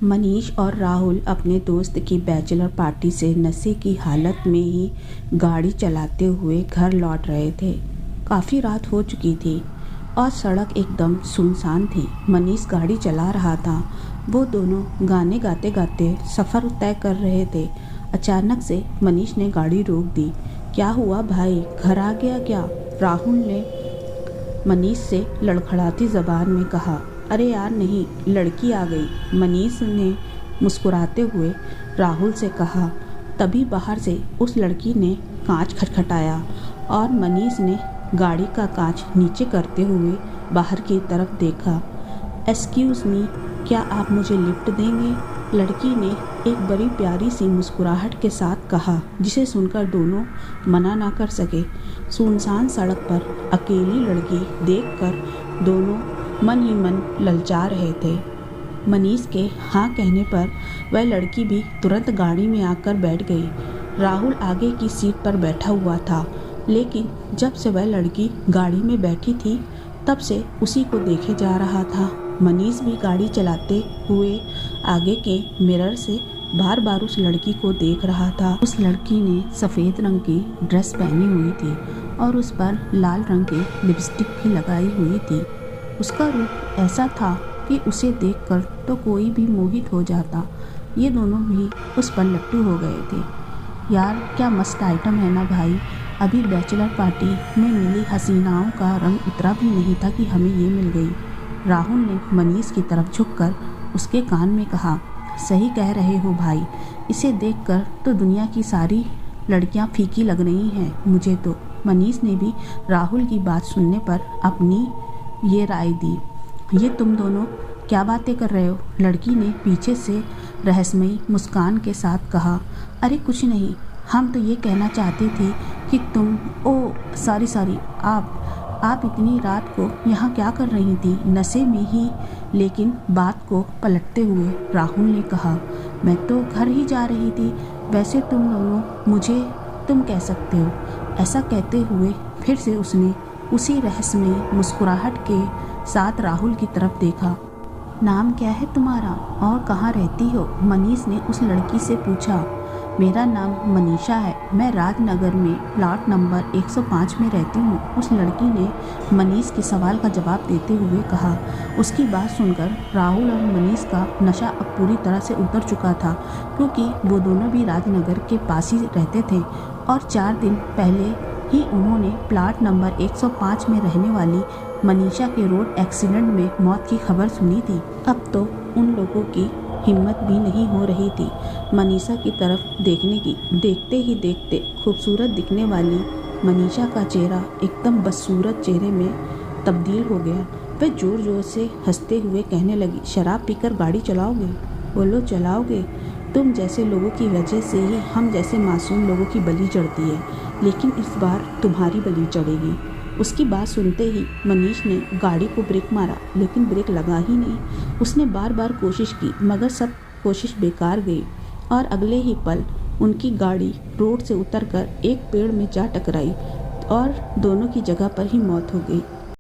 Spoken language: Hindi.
मनीष और राहुल अपने दोस्त की बैचलर पार्टी से नशे की हालत में ही गाड़ी चलाते हुए घर लौट रहे थे। काफ़ी रात हो चुकी थी और सड़क एकदम सुनसान थी। मनीष गाड़ी चला रहा था। वो दोनों गाने गाते गाते सफ़र तय कर रहे थे। अचानक से मनीष ने गाड़ी रोक दी। क्या हुआ भाई, घर आ गया क्या? राहुल ने मनीष से लड़खड़ाती ज़बान में कहा। अरे यार नहीं, लड़की आ गई, मनीष ने मुस्कुराते हुए राहुल से कहा। तभी बाहर से उस लड़की ने कांच खटखटाया और मनीष ने गाड़ी का कांच नीचे करते हुए बाहर की तरफ देखा। एक्सक्यूज़ मी, क्या आप मुझे लिफ्ट देंगे? लड़की ने एक बड़ी प्यारी सी मुस्कुराहट के साथ कहा, जिसे सुनकर दोनों मना ना कर सके। सुनसान सड़क पर अकेली लड़की देखकर दोनों मन ही मन ललचा रहे थे। मनीष के हाँ कहने पर वह लड़की भी तुरंत गाड़ी में आकर बैठ गई। राहुल आगे की सीट पर बैठा हुआ था, लेकिन जब से वह लड़की गाड़ी में बैठी थी तब से उसी को देखे जा रहा था। मनीष भी गाड़ी चलाते हुए आगे के मिरर से बार बार उस लड़की को देख रहा था। उस लड़की ने सफ़ेद रंग की ड्रेस पहनी हुई थी और उस पर लाल रंग की लिपस्टिक भी लगाई हुई थी। उसका रूप ऐसा था कि उसे देखकर तो कोई भी मोहित हो जाता। ये दोनों भी उस पर लट्टू हो गए थे। यार क्या मस्त आइटम है ना भाई। अभी बैचलर पार्टी में मिली हसीनाओं का रंग उतरा भी नहीं था कि हमें ये मिल गई। राहुल ने मनीष की तरफ झुककर उसके कान में कहा। सही कह रहे हो भाई, इसे देखकर तो दुनिया की सारी लड़कियां फीकी लग रही हैं मुझे तो। मनीष ने भी राहुल की बात सुनने पर अपनी ये राय दी। ये तुम दोनों क्या बातें कर रहे हो? लड़की ने पीछे से रहस्यमयी मुस्कान के साथ कहा। अरे कुछ नहीं, हम तो ये कहना चाहते थे कि तुम सॉरी आप इतनी रात को यहाँ क्या कर रही थी? नशे में ही। लेकिन बात को पलटते हुए राहुल ने कहा, मैं तो घर ही जा रही थी। वैसे तुम दोनों मुझे तुम कह सकते हो। ऐसा कहते हुए फिर से उसने उसी रहस्यमयी मुस्कुराहट के साथ राहुल की तरफ देखा। नाम क्या है तुम्हारा और कहाँ रहती हो? मनीष ने उस लड़की से पूछा। मेरा नाम मनीषा है, मैं राजनगर में प्लॉट नंबर 105 में रहती हूँ। उस लड़की ने मनीष के सवाल का जवाब देते हुए कहा। उसकी बात सुनकर राहुल और मनीष का नशा अब पूरी तरह से उतर चुका था, क्योंकि वो दोनों भी राजनगर के पास ही रहते थे और 4 दिन पहले ही उन्होंने प्लॉट नंबर 105 में रहने वाली मनीषा के रोड एक्सीडेंट में मौत की खबर सुनी थी। अब तो उन लोगों की हिम्मत भी नहीं हो रही थी मनीषा की तरफ देखने की। देखते ही देखते खूबसूरत दिखने वाली मनीषा का चेहरा एकदम बदसूरत चेहरे में तब्दील हो गया। वह जोर जोर से हंसते हुए कहने लगी, शराब पीकर गाड़ी चलाओगे? बोलो चलाओगे? तुम जैसे लोगों की वजह से ही हम जैसे मासूम लोगों की बलि चढ़ती है, लेकिन इस बार तुम्हारी बलि चढ़ेगी। उसकी बात सुनते ही मनीष ने गाड़ी को ब्रेक मारा, लेकिन ब्रेक लगा ही नहीं। उसने बार बार कोशिश की, मगर सब कोशिश बेकार गई और अगले ही पल उनकी गाड़ी रोड से उतरकर एक पेड़ में जा टकराई और दोनों की जगह पर ही मौत हो गई।